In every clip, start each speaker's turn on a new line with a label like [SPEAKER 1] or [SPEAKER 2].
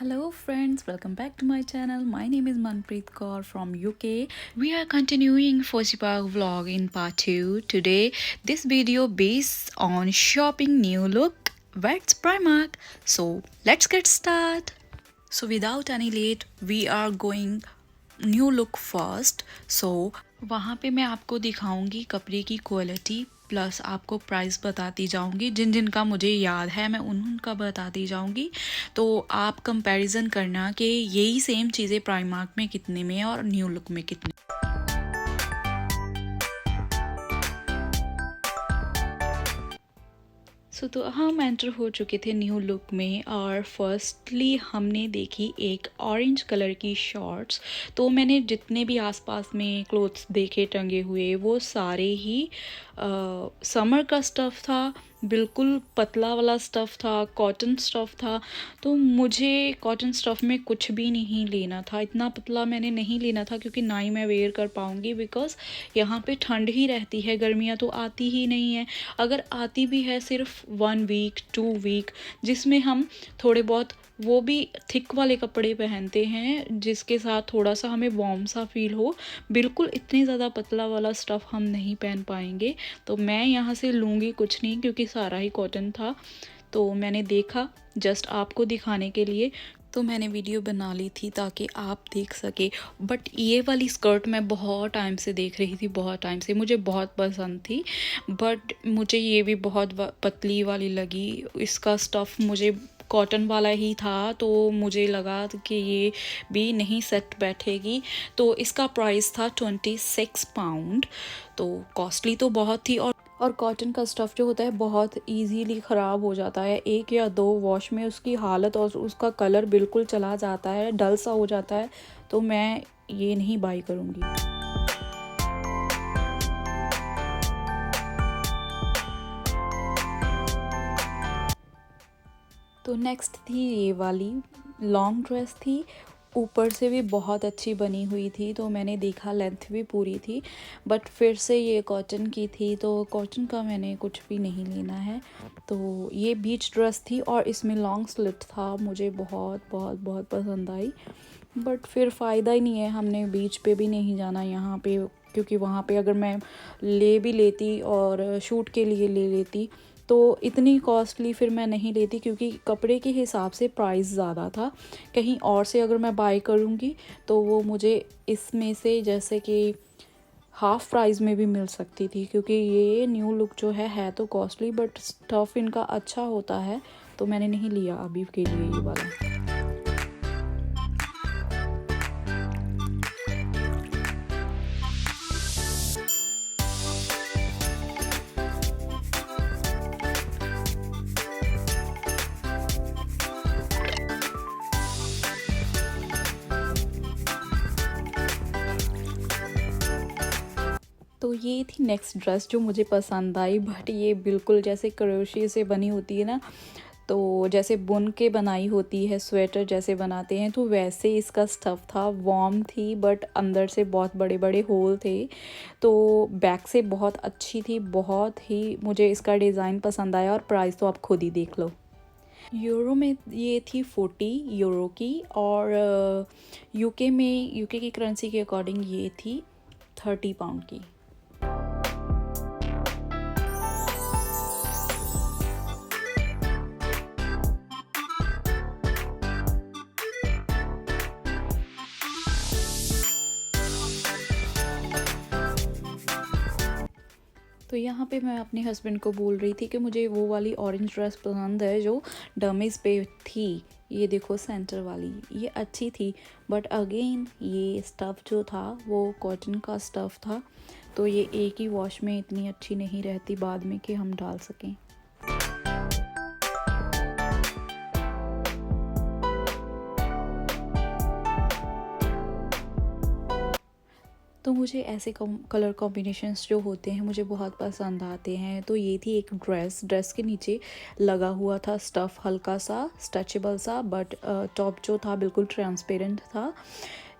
[SPEAKER 1] Hello friends, welcome back to my channel. My name is Manpreet Kaur from UK. We are continuing Fossi Park vlog in part 2. Today this video based on shopping new look Wets Primark. So let's get started. So without any late, we are going new look first. So वहाँ पे मैं आपको दिखाऊंगी कपड़े की quality plus आपको price बताती जाऊंगी. जिन जिन का मुझे याद है मैं उनका बताती जाऊंगी. तो आप कंपैरिजन करना कि यही सेम चीज़ें प्राइमार्क में कितने में और न्यू लुक में कितने. तो हम एंटर हो चुके थे न्यू लुक में और फर्स्टली हमने देखी एक ऑरेंज कलर की शॉर्ट्स. तो मैंने जितने भी आसपास में क्लोथ्स देखे टंगे हुए वो सारे ही समर का स्टफ़ था. बिल्कुल पतला वाला स्टफ़ था, कॉटन स्टफ़ था. तो मुझे कॉटन स्टफ़ में कुछ भी नहीं लेना था. इतना पतला मैंने नहीं लेना था क्योंकि ना ही मैं वेयर कर पाऊँगी बिकॉज़ यहाँ पे ठंड ही रहती है, गर्मियाँ तो आती ही नहीं है. अगर आती भी है सिर्फ 1 वीक 2 वीक जिसमें हम थोड़े बहुत वो भी थिक वाले कपड़े पहनते हैं जिसके साथ थोड़ा सा हमें वार्म सा फील हो. बिल्कुल इतनी ज़्यादा पतला वाला स्टफ़ हम नहीं पहन पाएंगे. तो मैं यहाँ से लूँगी कुछ नहीं क्योंकि सारा ही कॉटन था. तो मैंने देखा जस्ट आपको दिखाने के लिए तो मैंने वीडियो बना ली थी ताकि आप देख सके. बट ये वाली स्कर्ट मैं बहुत टाइम से देख रही थी, बहुत टाइम से मुझे बहुत पसंद थी. बट मुझे ये भी बहुत पतली वाली लगी. इसका स्टफ़ मुझे कॉटन वाला ही था तो मुझे लगा कि ये भी नहीं सेट बैठेगी. तो इसका प्राइस था 26 पाउंड. तो कॉस्टली तो बहुत थी. और कॉटन का स्टफ़ जो होता है बहुत इजीली ख़राब हो जाता है. 1 या 2 वॉश में उसकी हालत और उसका कलर बिल्कुल चला जाता है, डल सा हो जाता है. तो मैं ये नहीं बाई करूँगी. तो नेक्स्ट थी ये वाली लॉन्ग ड्रेस थी. ऊपर से भी बहुत अच्छी बनी हुई थी. तो मैंने देखा लेंथ भी पूरी थी. बट फिर से ये कॉटन की थी तो कॉटन का मैंने कुछ भी नहीं लेना है. तो ये बीच ड्रेस थी और इसमें लॉन्ग स्लिट था. मुझे बहुत बहुत बहुत पसंद आई. बट फिर फ़ायदा ही नहीं है, हमने बीच पे भी नहीं जाना यहाँ पे क्योंकि वहाँ पे अगर मैं ले भी लेती और शूट के लिए ले लेती तो इतनी कॉस्टली फिर मैं नहीं लेती क्योंकि कपड़े के हिसाब से प्राइस ज़्यादा था. कहीं और से अगर मैं बाय करूँगी तो वो मुझे इसमें से जैसे कि हाफ़ प्राइस में भी मिल सकती थी क्योंकि ये न्यू लुक जो है तो कॉस्टली बट स्टफ़ इनका अच्छा होता है. तो मैंने नहीं लिया अभी के लिए ये वाला. तो ये थी नेक्स्ट ड्रेस जो मुझे पसंद आई. बट ये बिल्कुल जैसे क्रोशिया से बनी होती है ना, तो जैसे बुन के बनाई होती है स्वेटर जैसे बनाते हैं तो वैसे इसका स्टफ़ था. वार्म थी बट अंदर से बहुत बड़े बड़े होल थे. तो बैक से बहुत अच्छी थी. बहुत ही मुझे इसका डिज़ाइन पसंद आया और प्राइस तो आप खुद ही देख लो. यूरो में ये थी 40 यूरो की और यूके की करेंसी के अकॉर्डिंग ये थी 30 पाउंड की. तो यहाँ पे मैं अपने हस्बैंड को बोल रही थी कि मुझे वो वाली ऑरेंज ड्रेस पसंद है जो डमीज़ पे थी. ये देखो सेंटर वाली, ये अच्छी थी. बट अगेन ये स्टफ़ जो था वो कॉटन का स्टफ़ था. तो ये एक ही वॉश में इतनी अच्छी नहीं रहती बाद में कि हम डाल सकें. तो मुझे ऐसे कलर कॉम्बिनेशंस जो होते हैं मुझे बहुत पसंद आते हैं. तो ये थी एक ड्रेस के नीचे लगा हुआ था स्टफ़ हल्का सा स्ट्रेचेबल सा. बट टॉप जो था बिल्कुल ट्रांसपेरेंट था.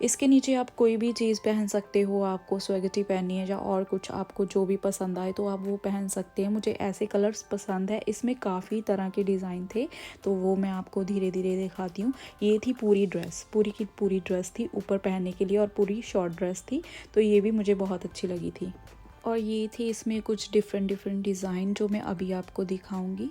[SPEAKER 1] इसके नीचे आप कोई भी चीज़ पहन सकते हो, आपको स्वेगटी पहननी है या और कुछ आपको जो भी पसंद आए तो आप वो पहन सकते हैं। मुझे ऐसे कलर्स पसंद है। इसमें काफ़ी तरह के डिज़ाइन थे तो वो मैं आपको धीरे धीरे दिखाती हूँ। ये थी पूरी ड्रेस, पूरी की पूरी ड्रेस थी ऊपर पहनने के लिए और पूरी शॉर्ट ड्रेस थी, तो ये भी मुझे बहुत अच्छी लगी थी। और ये थी इसमें कुछ डिफरेंट डिफरेंट डिज़ाइन जो मैं अभी आपको दिखाऊंगी।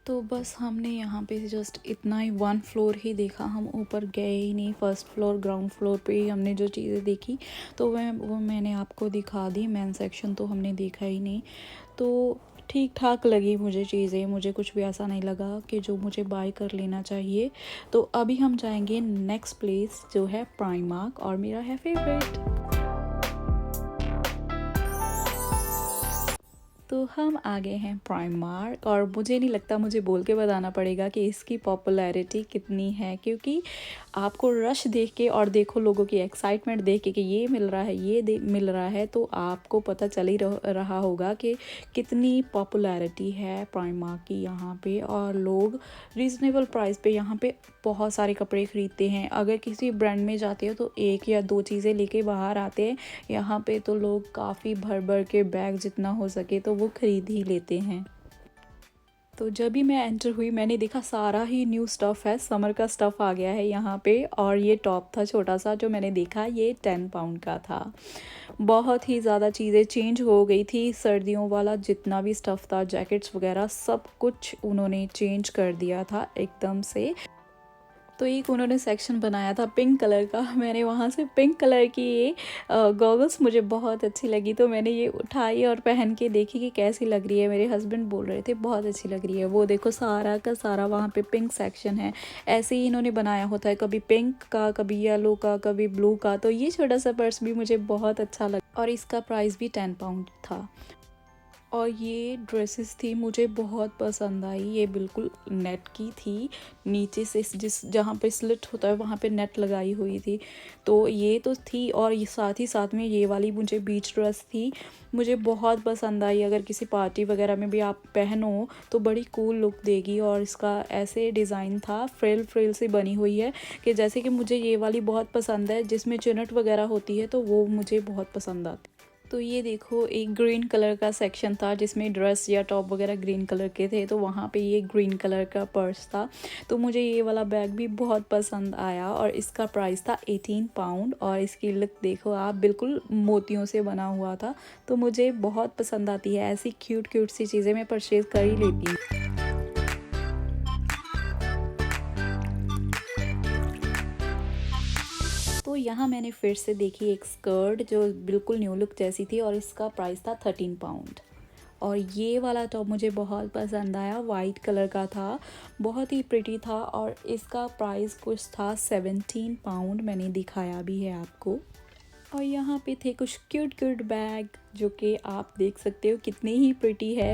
[SPEAKER 1] तो बस हमने यहाँ पे जस्ट इतना ही 1 फ्लोर ही देखा, हम ऊपर गए ही नहीं। फर्स्ट फ्लोर ग्राउंड फ्लोर पे ही हमने जो चीज़ें देखी तो वो मैंने आपको दिखा दी। मेन सेक्शन तो हमने देखा ही नहीं। तो ठीक ठाक लगी मुझे चीज़ें, मुझे कुछ भी ऐसा नहीं लगा कि जो मुझे बाय कर लेना चाहिए। तो अभी हम जाएंगे नेक्स्ट प्लेस जो है प्राइमार्क और मेरा है फेवरेट। तो हम आ गए हैं प्राइमार्क और मुझे नहीं लगता मुझे बोल के बताना पड़ेगा कि इसकी पॉपुलैरिटी कितनी है, क्योंकि आपको रश देख के और देखो लोगों की एक्साइटमेंट देख के कि ये मिल रहा है, ये मिल रहा है, तो आपको पता चल ही रहा होगा कि कितनी पॉपुलैरिटी है प्राइमार्क की यहाँ पे। और लोग रीज़नेबल प्राइस पे यहाँ पे बहुत सारे कपड़े ख़रीदते हैं। अगर किसी ब्रांड में जाते हो तो 1 या 2 चीज़ें लेके बाहर आते हैं, यहाँ पे तो लोग काफ़ी भर भर के बैग जितना हो सके तो वो ख़रीद ही लेते हैं। तो जब भी मैं एंटर हुई मैंने देखा सारा ही न्यू स्टफ़ है, समर का स्टफ़ आ गया है यहाँ पे। और ये टॉप था छोटा सा जो मैंने देखा, ये 10 पाउंड का था। बहुत ही ज़्यादा चीज़ें चेंज हो गई थी। सर्दियों वाला जितना भी स्टफ़ था, जैकेट्स वगैरह सब कुछ उन्होंने चेंज कर दिया था एकदम से। तो एक उन्होंने सेक्शन बनाया था पिंक कलर का, मैंने वहाँ से पिंक कलर की ये गॉगल्स मुझे बहुत अच्छी लगी तो मैंने ये उठाई और पहन के देखी कि कैसी लग रही है। मेरे हस्बैंड बोल रहे थे बहुत अच्छी लग रही है। वो देखो सारा का सारा वहाँ पे पिंक सेक्शन है। ऐसे ही इन्होंने बनाया होता है, कभी पिंक का, कभी येलो का, कभी ब्लू का। तो ये छोटा सा पर्स भी मुझे बहुत अच्छा लगा और इसका प्राइस भी 10 पाउंड था। और ये ड्रेसेस थी मुझे बहुत पसंद आई। ये बिल्कुल नेट की थी, नीचे से जिस जहाँ पे स्लिट होता है वहाँ पे नेट लगाई हुई थी, तो ये तो थी। और ये साथ ही साथ में ये वाली मुझे बीच ड्रेस थी, मुझे बहुत पसंद आई। अगर किसी पार्टी वगैरह में भी आप पहनो तो बड़ी कूल लुक देगी। और इसका ऐसे डिज़ाइन था, फ्रिल फ्रिल से बनी हुई है कि जैसे कि मुझे ये वाली बहुत पसंद है जिसमें चुनट वगैरह होती है, तो वो मुझे बहुत पसंद आती। तो ये देखो एक ग्रीन कलर का सेक्शन था जिसमें ड्रेस या टॉप वगैरह ग्रीन कलर के थे, तो वहाँ पे ये ग्रीन कलर का पर्स था। तो मुझे ये वाला बैग भी बहुत पसंद आया और इसका प्राइस था 18 पाउंड। और इसकी लुक देखो आप, बिल्कुल मोतियों से बना हुआ था। तो मुझे बहुत पसंद आती है ऐसी क्यूट क्यूट सी चीज़ें, मैं परचेज़ कर ही लेती हूँ। तो यहाँ मैंने फिर से देखी एक स्कर्ट जो बिल्कुल न्यू लुक जैसी थी और इसका प्राइस था 13 पाउंड। और ये वाला टॉप मुझे बहुत पसंद आया, वाइट कलर का था, बहुत ही प्रिटी था और इसका प्राइस कुछ था 17 पाउंड, मैंने दिखाया भी है आपको। और यहाँ पे थे कुछ क्यूट क्यूट बैग जो कि आप देख सकते हो कितने ही प्रिटी है।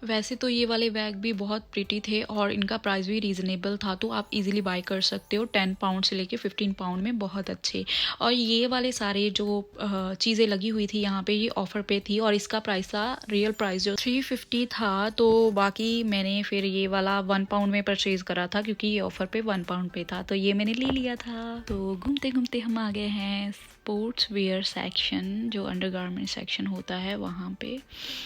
[SPEAKER 1] वैसे तो ये वाले बैग भी बहुत प्रिटी थे और इनका प्राइस भी रीज़नेबल था, तो आप इजीली बाय कर सकते हो। 10 पाउंड से लेके 15 पाउंड में बहुत अच्छे। और ये वाले सारे जो चीज़ें लगी हुई थी यहाँ पे, ये ऑफ़र पे थी और इसका प्राइस था, रियल प्राइस जो 350 था। तो बाकी मैंने फिर ये वाला 1 पाउंड में परचेज़ करा था क्योंकि ये ऑफ़र पे 1 पाउंड पे था, तो ये मैंने ले लिया था। तो घूमते घूमते हम आ गए हैं स्पोर्ट्स वेयर सेक्शन, जो अंडरगारमेंट सेक्शन होता है वहाँ पे।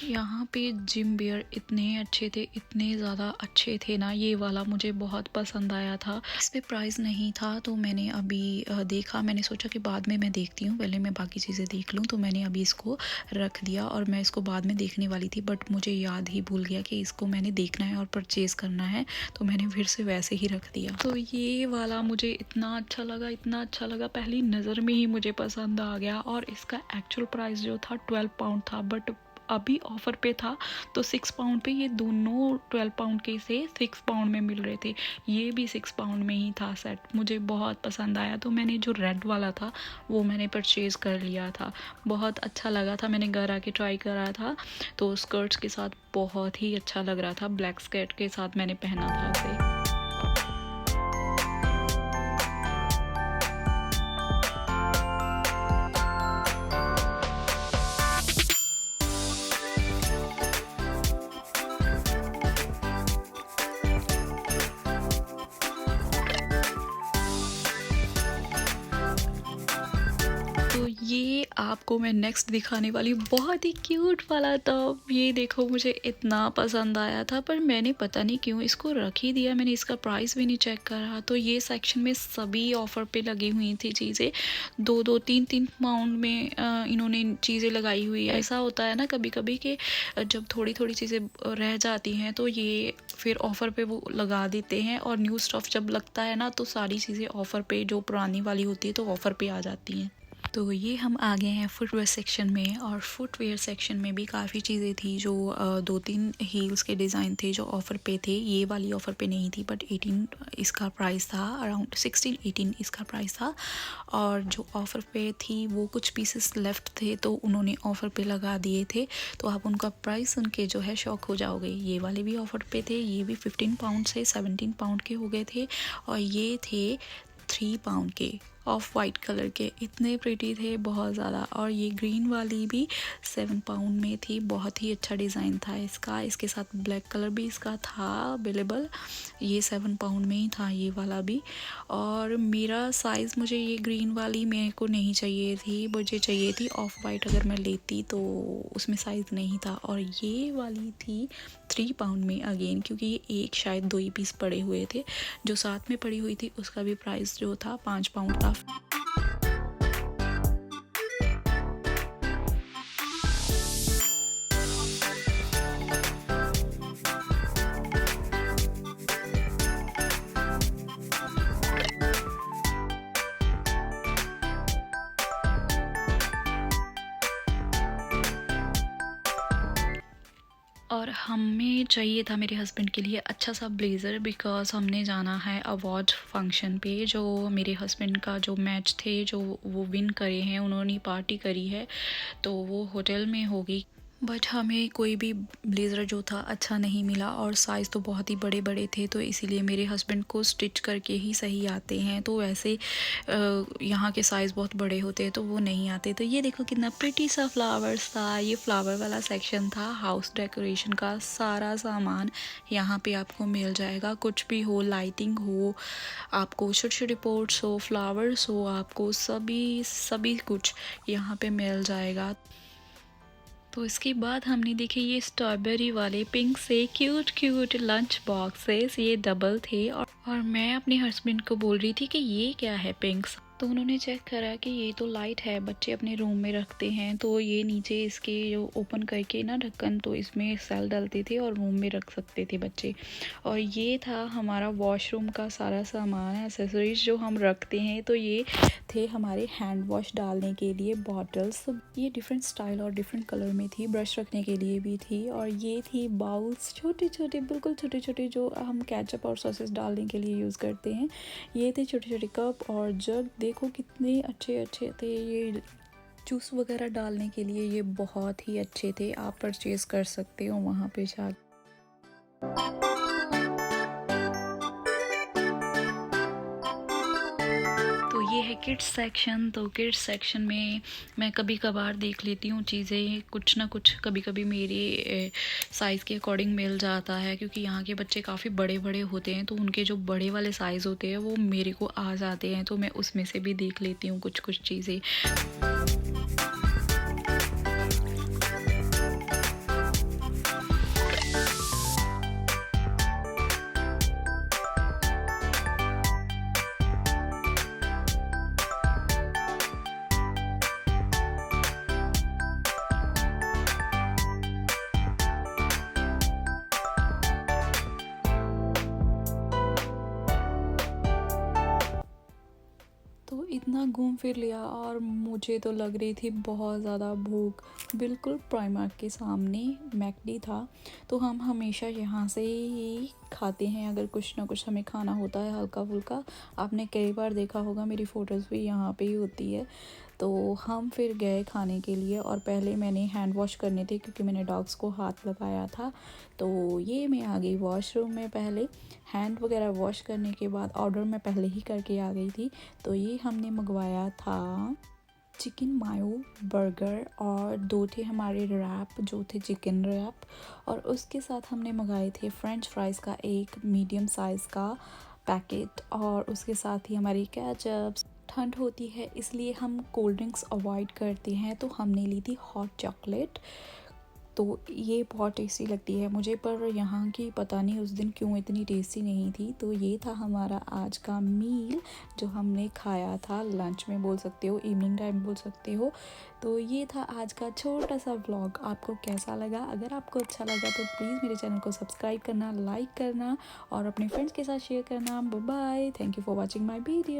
[SPEAKER 1] यहाँ पे जिम वेयर इतने अच्छे थे, इतने ज़्यादा अच्छे थे ना, ये वाला मुझे बहुत पसंद आया था। इस पे प्राइस नहीं था तो मैंने अभी देखा, मैंने सोचा कि बाद में मैं देखती हूँ, पहले मैं बाकी चीज़ें देख लूँ, तो मैंने अभी इसको रख दिया और मैं इसको बाद में देखने वाली थी, बट मुझे याद ही भूल गया कि इसको मैंने देखना है और परचेज़ करना है, तो मैंने फिर से वैसे ही रख दिया। तो ये वाला मुझे इतना अच्छा लगा, इतना अच्छा लगा, पहली नज़र में ही मुझे पसंद आ गया। और इसका एक्चुअल प्राइस जो था 12 पाउंड था, बट अभी ऑफ़र पे था तो 6 पाउंड पे ये दोनों 12 पाउंड के से 6 पाउंड में मिल रहे थे। ये भी 6 पाउंड में ही था सेट। मुझे बहुत पसंद आया, तो मैंने जो रेड वाला था वो मैंने परचेज़ कर लिया था। बहुत अच्छा लगा था, मैंने घर आके ट्राई करा था, तो स्कर्ट्स के साथ बहुत ही अच्छा लग रहा था। ब्लैक स्कर्ट के साथ मैंने पहना था इसे। तो ये आपको मैं नेक्स्ट दिखाने वाली हूँ, बहुत ही क्यूट वाला टॉप। ये देखो, मुझे इतना पसंद आया था, पर मैंने पता नहीं क्यों इसको रख ही दिया, मैंने इसका प्राइस भी नहीं चेक करा। तो ये सेक्शन में सभी ऑफ़र पे लगी हुई थी चीज़ें, 2-2 3-3 पाउंड में इन्होंने चीज़ें लगाई हुई है। ऐसा होता है ना कभी कभी कि जब थोड़ी थोड़ी चीज़ें रह जाती हैं तो ये फिर ऑफ़र पे वो लगा देते हैं, और न्यू स्टफ़ जब लगता है ना तो सारी चीज़ें ऑफ़र पे, जो पुरानी वाली होती है, तो ऑफ़र पे आ जाती हैं। तो ये हम आ गए हैं फुटवेयर सेक्शन में, और फुटवेयर सेक्शन में भी काफ़ी चीज़ें थी, जो 2-3 हील्स के डिज़ाइन थे जो ऑफ़र पे थे। ये वाली ऑफ़र पे नहीं थी, बट 18 इसका प्राइस था, अराउंड 16-18 इसका प्राइस था। और जो ऑफ़र पे थी वो कुछ पीसेस लेफ़्ट थे, तो उन्होंने ऑफ़र पे लगा दिए थे, तो आप उनका प्राइस सुन के जो है शॉक हो जाओगे। ये वाले भी ऑफ़र पे थे, ये भी 15 पाउंड से 17 पाउंड के हो गए थे, और ये थे 3 पाउंड के, ऑफ वाइट कलर के। इतने प्रिटी थे, बहुत ज़्यादा। और ये ग्रीन वाली भी 7 पाउंड में थी, बहुत ही अच्छा डिज़ाइन था इसका। इसके साथ ब्लैक कलर भी इसका था अवेलेबल, ये 7 पाउंड में ही था ये वाला भी। और मेरा साइज़, मुझे ये ग्रीन वाली मेरे को नहीं चाहिए थी, मुझे चाहिए थी ऑफ वाइट। अगर मैं लेती तो उसमें साइज़ नहीं था। और ये वाली थी 3 पाउंड में अगेन, क्योंकि ये एक शायद 2 ही पीस पड़े हुए थे। जो साथ में पड़ी हुई थी उसका भी प्राइस जो था 5 पाउंड था। और हमें चाहिए था मेरे हस्बैंड के लिए अच्छा सा ब्लेज़र, बिकॉज़ हमने जाना है अवार्ड फंक्शन पे। जो मेरे हस्बैंड का जो मैच थे, जो वो विन करे हैं, उन्होंने पार्टी करी है, तो वो होटल में होगी। बट हमें कोई भी ब्लेज़र जो था अच्छा नहीं मिला, और साइज़ तो बहुत ही बड़े बड़े थे, तो इसीलिए मेरे हस्बैंड को स्टिच करके ही सही आते हैं। तो वैसे यहाँ के साइज़ बहुत बड़े होते हैं तो वो नहीं आते। तो ये देखो कितना प्रिटी सा फ्लावर्स था, ये फ्लावर वाला सेक्शन था। हाउस डेकोरेशन का सारा सामान यहाँ पे आपको मिल जाएगा, कुछ भी हो, लाइटिंग हो, आपको छोटे छोटे पोट्स हो, फ्लावर्स हो, आपको सभी सभी कुछ यहाँ पे मिल जाएगा। तो इसके बाद हमने देखे ये स्ट्रॉबेरी वाले पिंक से क्यूट क्यूट लंच बॉक्सेस, ये डबल थे। और मैं अपने हस्बैंड को बोल रही थी कि ये क्या है पिंक, तो उन्होंने चेक करा कि ये तो लाइट है, बच्चे अपने रूम में रखते हैं, तो ये नीचे इसके जो ओपन करके ना ढक्कन, तो इसमें सेल डालते थे और रूम में रख सकते थे बच्चे। और ये था हमारा वॉशरूम का सारा सामान, एसेसरीज जो हम रखते हैं। तो ये थे हमारे हैंड वॉश डालने के लिए बॉटल्स, ये डिफरेंट स्टाइल और डिफरेंट कलर में थी। ब्रश रखने के लिए भी थी। और ये थी बाउल्स, छोटे छोटे, बिल्कुल छोटे छोटे, जो हम केचप और सॉसेस डालने के लिए यूज़ करते हैं। ये थे छोटे छोटे कप और जग, देखो कितने अच्छे अच्छे थे। ये जूस वगैरह डालने के लिए ये बहुत ही अच्छे थे, आप परचेज़ कर सकते हो वहाँ पे जाकर। है किड्स सेक्शन। तो किड्स सेक्शन में मैं कभी कभार देख लेती हूँ चीज़ें, कुछ ना कुछ कभी कभी मेरे साइज़ के अकॉर्डिंग मिल जाता है, क्योंकि यहाँ के बच्चे काफ़ी बड़े बड़े होते हैं, तो उनके जो बड़े वाले साइज़ होते हैं वो मेरे को आ जाते हैं, तो मैं उसमें से भी देख लेती हूँ कुछ कुछ चीज़ें। तो इतना घूम फिर लिया और मुझे तो लग रही थी बहुत ज़्यादा भूख। बिल्कुल प्राइमार्क के सामने मैकडी था, तो हम हमेशा यहाँ से ही खाते हैं अगर कुछ ना कुछ हमें खाना होता है हल्का फुल्का। आपने कई बार देखा होगा मेरी फ़ोटोज़ भी यहाँ पे ही होती है। तो हम फिर गए खाने के लिए, और पहले मैंने हैंड वॉश करने थे क्योंकि मैंने डॉग्स को हाथ लगाया था। तो ये मैं आ गई वॉशरूम में, पहले हैंड वगैरह वॉश करने के बाद ऑर्डर मैं पहले ही करके आ गई थी। तो ये हमने मंगवाया था चिकन मायो बर्गर, और 2 थे हमारे रैप जो थे चिकन रैप, और उसके साथ हमने मंगाए थे फ्रेंच फ्राइज़ का एक मीडियम साइज़ का पैकेट, और उसके साथ ही हमारी केचप्स। ठंड होती है इसलिए हम कोल्ड ड्रिंक्स अवॉइड करते हैं, तो हमने ली थी हॉट चॉकलेट। तो ये बहुत टेस्टी लगती है मुझे, पर यहाँ की पता नहीं उस दिन क्यों इतनी टेस्टी नहीं थी। तो ये था हमारा आज का मील जो हमने खाया था, लंच में बोल सकते हो, इवनिंग टाइम बोल सकते हो। तो ये था आज का छोटा सा व्लॉग। आपको कैसा लगा? अगर आपको अच्छा लगा तो प्लीज़ मेरे चैनल को सब्सक्राइब करना, लाइक करना और अपने फ्रेंड्स के साथ शेयर करना। Bye bye, thank you for watching my video.